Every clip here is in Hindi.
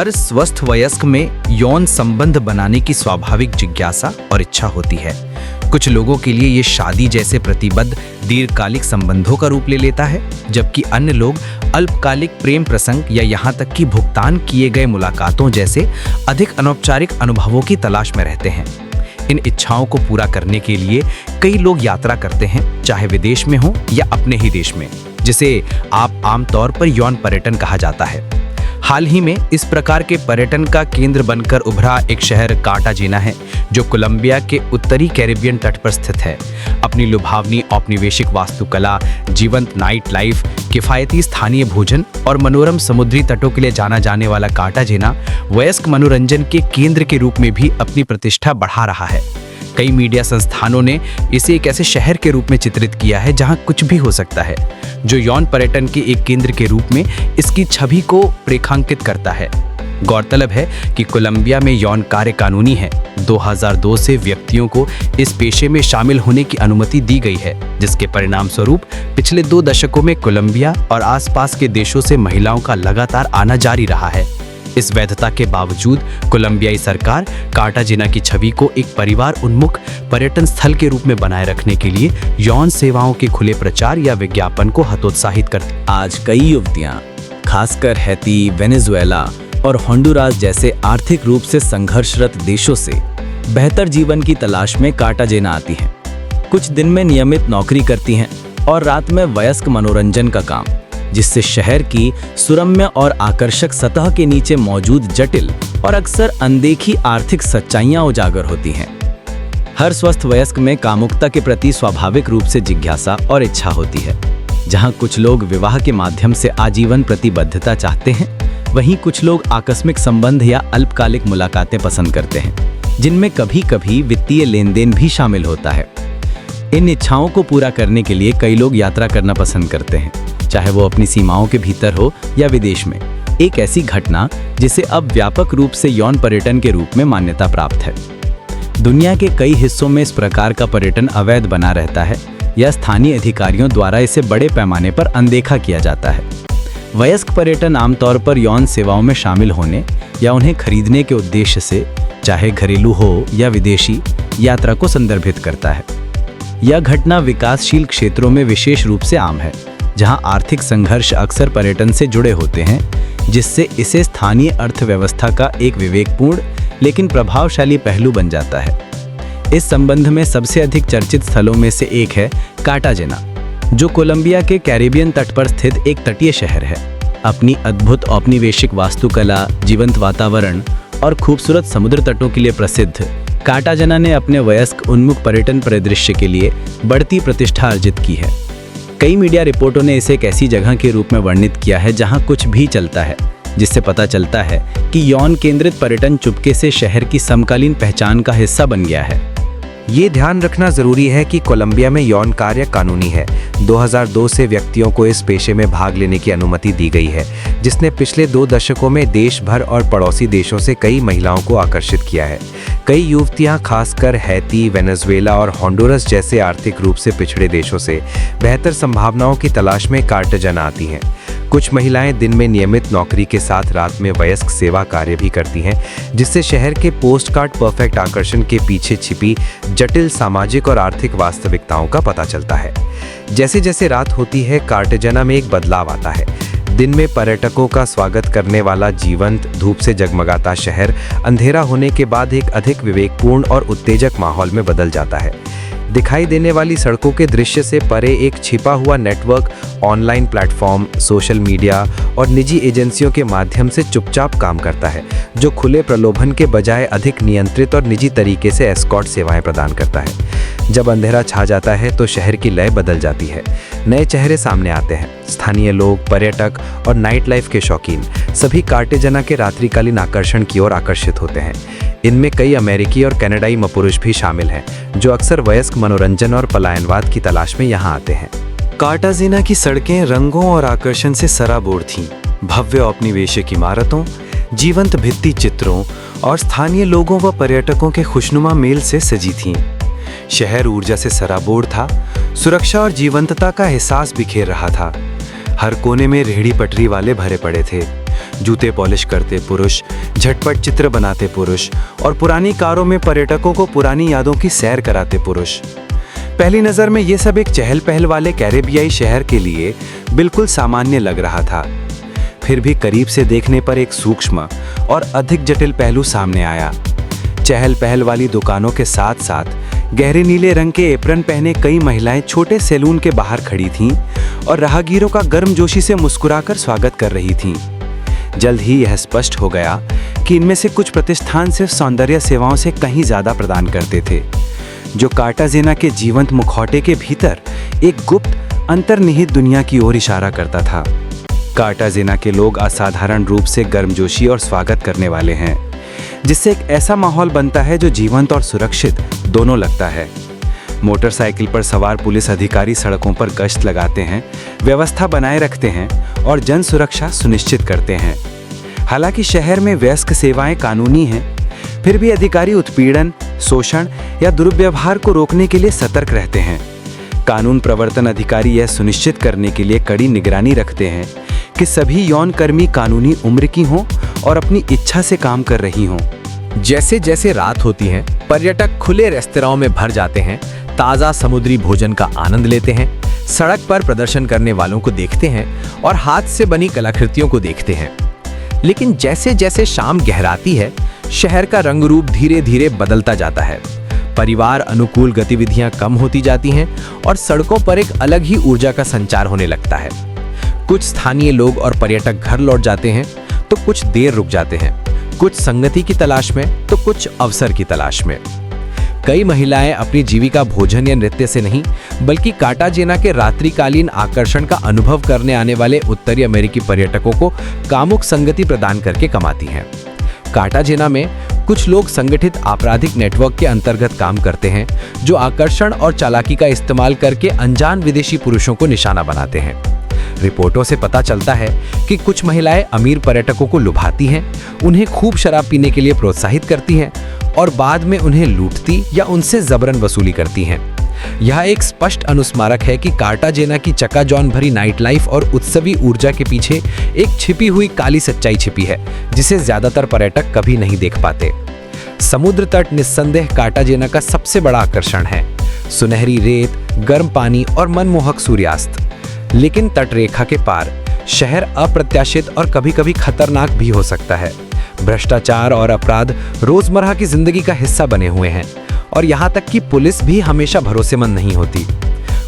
हर स्वस्थ वयस्क में यौन संबंध बनाने की स्वाभाविक जिज्ञासा और इच्छा होती है। कुछ लोगों के लिए ये शादी जैसे प्रतिबद्ध दीर्घकालिक संबंधों का रूप ले लेता है, जबकि अन्य लोग अल्पकालिक प्रेम प्रसंग या यहाँ तक कि भुगतान किए गए मुलाकातों जैसे अधिक अनौपचारिक अनुभवों की तलाश में रहते हैं। इन इच्छाओं को पूरा करने के लिए कई लोग यात्रा करते हैं, चाहे विदेश में हो या अपने ही देश में, जिसे आमतौर पर यौन पर्यटन कहा जाता है। हाल ही में इस प्रकार के पर्यटन का केंद्र बनकर उभरा एक शहर कार्टाजेना है, जो कोलंबिया के उत्तरी कैरिबियन तट पर स्थित है। अपनी लुभावनी औपनिवेशिक वास्तुकला, जीवंत नाइट लाइफ, किफायती स्थानीय भोजन और मनोरम समुद्री तटों के लिए जाना जाने वाला कार्टाजेना वयस्क मनोरंजन के केंद्र के रूप में भी अपनी प्रतिष्ठा बढ़ा रहा है। कई मीडिया संस्थानों ने इसे एक ऐसे शहर के रूप में चित्रित किया है जहां कुछ भी हो सकता है, जो यौन पर्यटन के एक केंद्र के रूप में इसकी छवि को रेखांकित करता है। गौरतलब है कि कोलंबिया में यौन कार्य कानूनी है। 2002 से व्यक्तियों को इस पेशे में शामिल होने की अनुमति दी गई है, जिसके परिणाम स्वरूप पिछले 2 दशकों में कोलंबिया और आसपास के देशों से महिलाओं का लगातार आना जारी रहा है। इस वैधता के बावजूद कोलंबियाई सरकार कार्टाजेना की छवि को एक परिवार उन्मुख पर्यटन स्थल के रूप में बनाए रखने के लिए यौन सेवाओं के खुले प्रचार या विज्ञापन को हतोत्साहित करती। आज कई युवतियां, खासकर हैती, वेनेजुएला और होंडुरास जैसे आर्थिक रूप से संघर्षरत देशों से बेहतर जीवन की तलाश में कार्टाजेना आती हैं। कुछ दिन में नियमित नौकरी करती हैं और रात में वयस्क मनोरंजन का काम, जिससे शहर की सुरम्य और आकर्षक सतह के नीचे मौजूद जटिल और अक्सर अनदेखी आर्थिक सच्चाइयां उजागर होती हैं। हर स्वस्थ वयस्क में कामुकता के प्रति स्वाभाविक रूप से जिज्ञासा और इच्छा होती है। जहां कुछ लोग विवाह के माध्यम से आजीवन प्रतिबद्धता चाहते हैं, वहीं कुछ लोग आकस्मिक संबंध या अल्पकालिक मुलाकातें पसंद करते हैं, जिनमें कभी-कभी वित्तीय लेनदेन भी शामिल होता है। इन इच्छाओं को पूरा करने के लिए कई लोग यात्रा करना पसंद करते हैं, चाहे वो अपनी सीमाओं के भीतर हो या विदेश में। एक ऐसी घटना जिसे अब व्यापक रूप से यौन पर्यटन के रूप में मान्यता प्राप्त है। दुनिया के कई हिस्सों में इस प्रकार का पर्यटन अवैध बना रहता है या स्थानीय अधिकारियों द्वारा इसे बड़े पैमाने पर अनदेखा किया जाता है। वयस्क पर्यटन आमतौर पर यौन सेवाओं में शामिल होने या उन्हें खरीदने के उद्देश्य से, चाहे घरेलू हो या विदेशी, यात्रा को संदर्भित करता है। यह घटना विकासशील क्षेत्रों में विशेष रूप से आम है, जहां आर्थिक संघर्ष अक्सर पर्यटन से जुड़े होते हैं, जिससे इसे स्थानीय अर्थव्यवस्था का एक विवेकपूर्ण लेकिन प्रभावशाली पहलू बन जाता है। इस संबंध में सबसे अधिक चर्चित स्थलों में से एक है कार्टाजेना, जो कोलंबिया के कैरिबियन तट पर स्थित एक तटीय शहर है। अपनी अद्भुत औपनिवेशिक वास्तुकला, जीवंत वातावरण और खूबसूरत समुद्र तटों के लिए प्रसिद्ध कार्टाजेना ने अपने वयस्क उन्मुख पर्यटन परिदृश्य के लिए बढ़ती प्रतिष्ठा अर्जित की है। कई मीडिया रिपोर्टों ने इसे एक ऐसी जगह के रूप में वर्णित किया है जहां कुछ भी चलता है, जिससे पता चलता है कि यौन केंद्रित पर्यटन चुपके से शहर की समकालीन पहचान का हिस्सा बन गया है। ये ध्यान रखना जरूरी है कि कोलंबिया में यौन कार्य कानूनी है। 2002 से व्यक्तियों को इस पेशे में भाग लेने की अनुमति दी गई है, जिसने पिछले 2 दशकों में देश भर और पड़ोसी देशों से कई महिलाओं को आकर्षित किया है। कई युवतियां, खासकर हैती, वेनेजुएला और होंडुरास जैसे आर्थिक रूप से पिछड़े देशों से बेहतर संभावनाओं की तलाश में कार्टाजेना आती हैं। कुछ महिलाएं दिन में नियमित नौकरी के साथ रात में वयस्क सेवा कार्य भी करती हैं, जिससे शहर के पोस्टकार्ड परफेक्ट आकर्षण के पीछे छिपी जटिल सामाजिक और आर्थिक वास्तविकताओं का पता चलता है। जैसे जैसे रात होती है, कार्टाजेना में एक बदलाव आता है। दिन में पर्यटकों का स्वागत करने वाला जीवंत, धूप से जगमगाता शहर अंधेरा होने के बाद एक अधिक विवेकपूर्ण और उत्तेजक माहौल में बदल जाता है। दिखाई देने वाली सड़कों के दृश्य से परे एक छिपा हुआ network online platform, social media और निजी एजेंसियों के माध्यम से चुपचाप काम करता है, जो खुले प्रलोभन के बजाय अधिक नियंत्रित और निजी तरीके से एस्कॉर्ट सेवाएं प्रदान करता है। जब अंधेरा छा जाता है तो शहर की लय बदल जाती है। नए चेहरे सामने आते हैं। स्थानीय लोग, पर्यटक और नाइट लाइफ के शौकीन सभी कार्टाजेना के रात्रिकालीन आकर्षण की ओर आकर्षित होते हैं। इनमें कई अमेरिकी और कनाडाई पुरुष भी शामिल हैं, जो अक्सर वयस्क मनोरंजन और पलायनवाद की तलाश में यहाँ आते हैं। कार्टाजेना की सड़कें रंगों और आकर्षण से सराबोर थीं। भव्य औपनिवेशिक इमारतों, जीवंत भित्ति चित्रों और स्थानीय लोगों व पर्यटकों के खुशनुमा मेल से सजी थीं। शहर ऊर्जा से सराबोर था। सुरक्षा और जीवंतता का एहसास बिखेर रहा था। हर कोने में रेहड़ी पटरी वाले भरे पड़े थे, जूते पॉलिश करते पुरुष, झटपट चित्र बनाते पुरुष और पुरानी कारों में पर्यटकों को पुरानी यादों की सैर कराते पुरुष। पहली नज़र में ये सब एक चहल पहल वाले कैरेबियाई शहर के लिए बिल्कुल सामान्य लग रहा था। फिर भी करीब से देखने पर एक सूक्ष्म और अधिक जटिल पहलू सामने आया। चहल पहल वाली दुकानों के साथ साथ गहरे नीले रंग के एप्रन पहने कई महिलाएं छोटे सैलून के बाहर खड़ी थीं और राहगीरों का गर्मजोशी से मुस्कुराकर स्वागत कर रही थीं। जल्द ही यह स्पष्ट हो गया कि इनमें से कुछ प्रतिष्ठान सिर्फ सौंदर्य सेवाओं से कहीं ज़्यादा प्रदान करते थे, जो कार्टाजेना के जीवंत मुखौटे के भीतर एक गुप्त अंतर्निहित दुनिया की ओर इशारा करता था। कार्टाजेना के लोग असाधारण रूप से गर्मजोशी और स्वागत करने वाले हैं, जिससे एक ऐसा माहौल बनता है जो जीवंत और सुरक्षित दोनों लगता है। मोटरसाइकिल पर सवार पुलिस अधिकारी सड़कों पर गश्त लगाते हैं, व्यवस्था बनाए रखते हैं और जन सुरक्षा सुनिश्चित करते हैं। हालांकि शहर में वयस्क सेवाएं कानूनी हैं, फिर भी अधिकारी उत्पीड़न, शोषण या दुर्व्यवहार को रोकने के लिए सतर्क रहते हैं। कानून प्रवर्तन अधिकारी यह सुनिश्चित करने के लिए कड़ी निगरानी रखते हैं कि सभी यौनकर्मी कानूनी उम्र की हों और अपनी इच्छा से काम कर रही हों। जैसे जैसे रात होती है, पर्यटक खुले रेस्तरां में भर जाते हैं, ताज़ा समुद्री भोजन का आनंद लेते हैं, सड़क पर प्रदर्शन करने वालों को देखते हैं और हाथ से बनी कलाकृतियों को देखते हैं। लेकिन जैसे जैसे शाम गहराती है, शहर का रंग रूप धीरे धीरे बदलता जाता है। परिवार अनुकूल गतिविधियां कम होती जाती हैं और सड़कों पर एक अलग ही ऊर्जा का संचार होने लगता है। कुछ स्थानीय लोग और पर्यटक घर लौट जाते हैं तो कुछ देर रुक जाते हैं, कुछ संगति की तलाश में तो कुछ अवसर की तलाश में। कई महिलाएं अपनी जीविका भोजन या नृत्य से नहीं, बल्कि कार्टाजेना के रात्रिकालीन आकर्षण का अनुभव करने आने वाले उत्तरी अमेरिकी पर्यटकों को कामुक संगति प्रदान करके कमाती हैं। कार्टाजेना में कुछ लोग संगठित आपराधिक नेटवर्क के अंतर्गत काम करते हैं, जो आकर्षण और चालाकी का इस्तेमाल करके अनजान विदेशी पुरुषों को निशाना बनाते हैं। रिपोर्टों से पता चलता है कि कुछ महिलाएं अमीर पर्यटकों को लुभाती हैं, उन्हें खूब शराब पीने के लिए प्रोत्साहित करती हैं और बाद में उन्हें लूटती या उनसे जबरन वसूली करती हैं। यह एक स्पष्ट अनुस्मारक है कि कार्टाजेना की चकाचौंध भरी नाइट लाइफ और उत्सवी ऊर्जा के पीछे एक छिपी हुई काली सच्चाई छिपी है, जिसे ज्यादातर पर्यटक कभी नहीं देख पाते। समुद्र तट निस्संदेह कार्टाजेना का सबसे बड़ा आकर्षण है। सुनहरी रेत, गर्म पानी और मनमोहक सूर्यास्त। लेकिन तटरेखा के पार शहर अप्रत्याशित और कभी-कभी खतरनाक भी हो सकता है। भ्रष्टाचार और अपराध रोजमर्रा की जिंदगी का हिस्सा बने हुए हैं और यहाँ तक कि पुलिस भी हमेशा भरोसेमंद नहीं होती।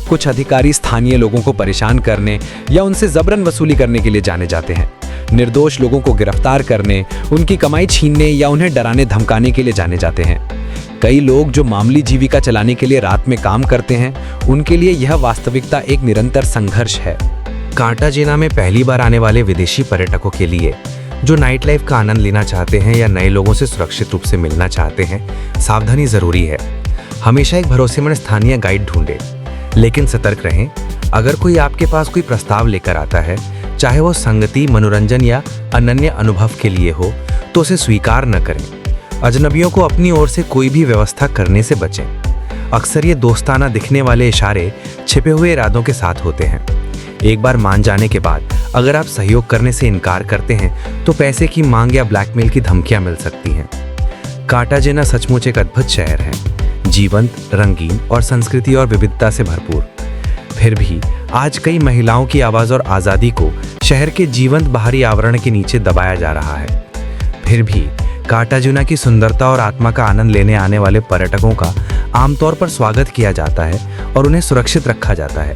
कुछ अधिकारी स्थानीय लोगों को परेशान करने या उनसे जबरन वसूली करने के लिए जाने जाते हैं। निर्दोष लोगों को गिरफ्तार करने, उनकी कमाई छीनने या उन्हें डराने धमकाने के लिए जाने जाते हैं। कई लोग जो मामूली जीविका चलाने के लिए रात में काम करते हैं, उनके लिए यह वास्तविकता एक निरंतर संघर्ष है। कार्टाजेना में पहली बार आने वाले विदेशी पर्यटकों के लिए, जो नाइट लाइफ का आनंद लेना चाहते हैं या नए लोगों से सुरक्षित रूप से मिलना चाहते हैं, सावधानी जरूरी है। हमेशा एक भरोसेमंद स्थानीय गाइड ढूंढें, लेकिन सतर्क रहें। अगर कोई आपके पास कोई प्रस्ताव लेकर आता है, चाहे वो संगति, मनोरंजन या अनन्य अनुभव के लिए हो, तो उसे स्वीकार न करें। अजनबियों को अपनी ओर से कोई भी व्यवस्था करने से बचें। अक्सर ये दोस्ताना दिखने वाले इशारे छिपे हुए इरादों के साथ होते हैं। एक बार मान जाने के बाद अगर आप सहयोग करने से इनकार करते हैं, तो पैसे की मांग या ब्लैकमेल की धमकियां मिल सकती हैं। कार्टाजेना सचमुच एक अद्भुत शहर है, जीवंत, रंगीन और संस्कृति और विविधता से भरपूर। फिर भी आज कई महिलाओं की आवाज़ और आज़ादी को शहर के जीवंत बाहरी आवरण के नीचे दबाया जा रहा है। फिर भी कार्टाजेना की सुंदरता और आत्मा का आनंद लेने आने वाले पर्यटकों का आमतौर पर स्वागत किया जाता है और उन्हें सुरक्षित रखा जाता है।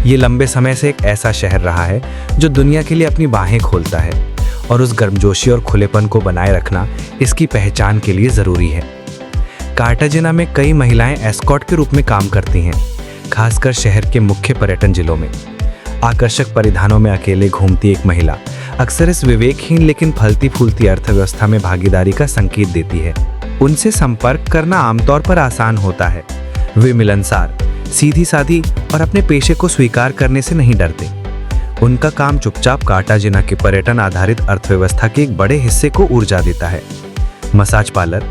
ये लंबे समय से एक ऐसा शहर रहा है जो दुनिया के लिए अपनी बाहें खोलता है, और उस गर्मजोशी और खुलेपन को बनाए रखना इसकी पहचान के लिए ज़रूरी है। कार्टाजेना में कई महिलाएं एस्कॉर्ट के रूप में काम करती हैं, खासकर शहर के मुख्य पर्यटन जिलों में। आकर्षक परिधानों में अकेले घूमती एक महिला अक्सर इस विवेकहीन लेकिन फलती फूलती अर्थव्यवस्था में भागीदारी का संकेत देती है। उनसे संपर्क करना आमतौर पर आसान होता है। वे मिलनसार, सीधी सादी और अपने पेशे को स्वीकार करने से नहीं डरते। उनका काम चुपचाप कार्टाजेना के पर्यटन आधारित अर्थव्यवस्था के एक बड़े हिस्से को ऊर्जा देता है। Massage parlour,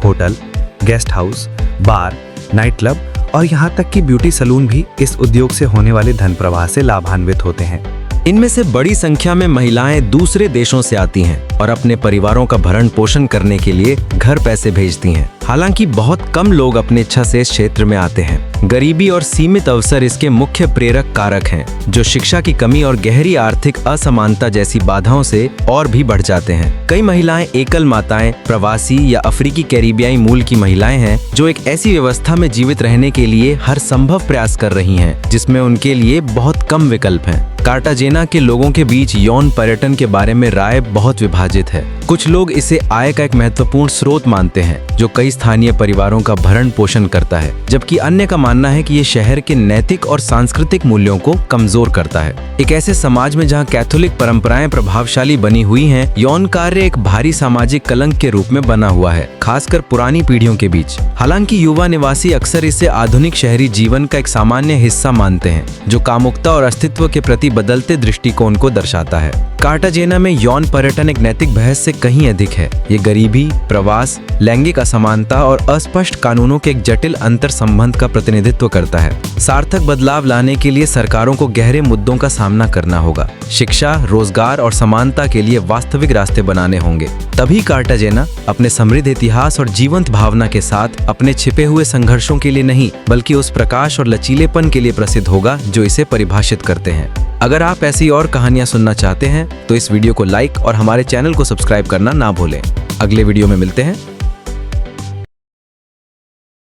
hotel, guest house, bar, night club और यहाँ तक कि ब्यूटी सलून भी इस उद्योग से होने वाले धन प्रवाह से लाभान्वित होते हैं। इनमें से बड़ी संख्या में महिलाएं दूसरे देशों से आती हैं और अपने परिवारों का भरण पोषण करने के लिए घर पैसे भेजती हैं। हालांकि बहुत कम लोग अपनी इच्छा से इस क्षेत्र में आते हैं। गरीबी और सीमित अवसर इसके मुख्य प्रेरक कारक हैं, जो शिक्षा की कमी और गहरी आर्थिक असमानता जैसी बाधाओं से और भी बढ़ जाते हैं। कई महिलाएं एकल माताएं, प्रवासी या अफ्रीकी कैरिबियाई मूल की महिलाएं हैं, जो एक ऐसी व्यवस्था में जीवित रहने के लिए हर संभव प्रयास कर रही हैं, जिसमें उनके लिए बहुत कम विकल्प हैं। कार्टाजेना के लोगों के बीच यौन पर्यटन के बारे में राय बहुत विभाजित है। कुछ लोग इसे आय का एक महत्वपूर्ण स्रोत मानते हैं, जो कई स्थानीय परिवारों का भरण पोषण करता है, जबकि अन्य का मानना है कि ये शहर के नैतिक और सांस्कृतिक मूल्यों को कमजोर करता है। एक ऐसे समाज में जहां कैथोलिक परंपराएं प्रभावशाली बनी हुई हैं, यौन कार्य एक भारी सामाजिक कलंक के रूप में बना हुआ है, खासकर पुरानी पीढ़ियों के बीच। हालांकि युवा निवासी अक्सर इसे आधुनिक शहरी जीवन का एक सामान्य हिस्सा मानते हैं, जो कामुकता और अस्तित्व के प्रति बदलते दृष्टिकोण को दर्शाता है। कार्टाजेना में यौन पर्यटन एक नैतिक बहस से कहीं अधिक है। ये गरीबी, प्रवास, लैंगिक असमानता और अस्पष्ट कानूनों के एक जटिल अंतर संबंध का प्रतिनिधित्व करता है। सार्थक बदलाव लाने के लिए सरकारों को गहरे मुद्दों का सामना करना होगा। शिक्षा, रोजगार और समानता के लिए वास्तविक रास्ते बनाने होंगे। तभी कार्टाजेना अपने समृद्ध इतिहास और जीवंत भावना के साथ अपने छिपे हुए संघर्षों के लिए नहीं, बल्कि उस प्रकाश और लचीलेपन के लिए प्रसिद्ध होगा जो इसे परिभाषित करते हैं। अगर आप ऐसी और कहानियां सुनना चाहते हैं तो इस वीडियो को लाइक और हमारे चैनल को सब्सक्राइब करना ना भूलें। अगले वीडियो में मिलते हैं।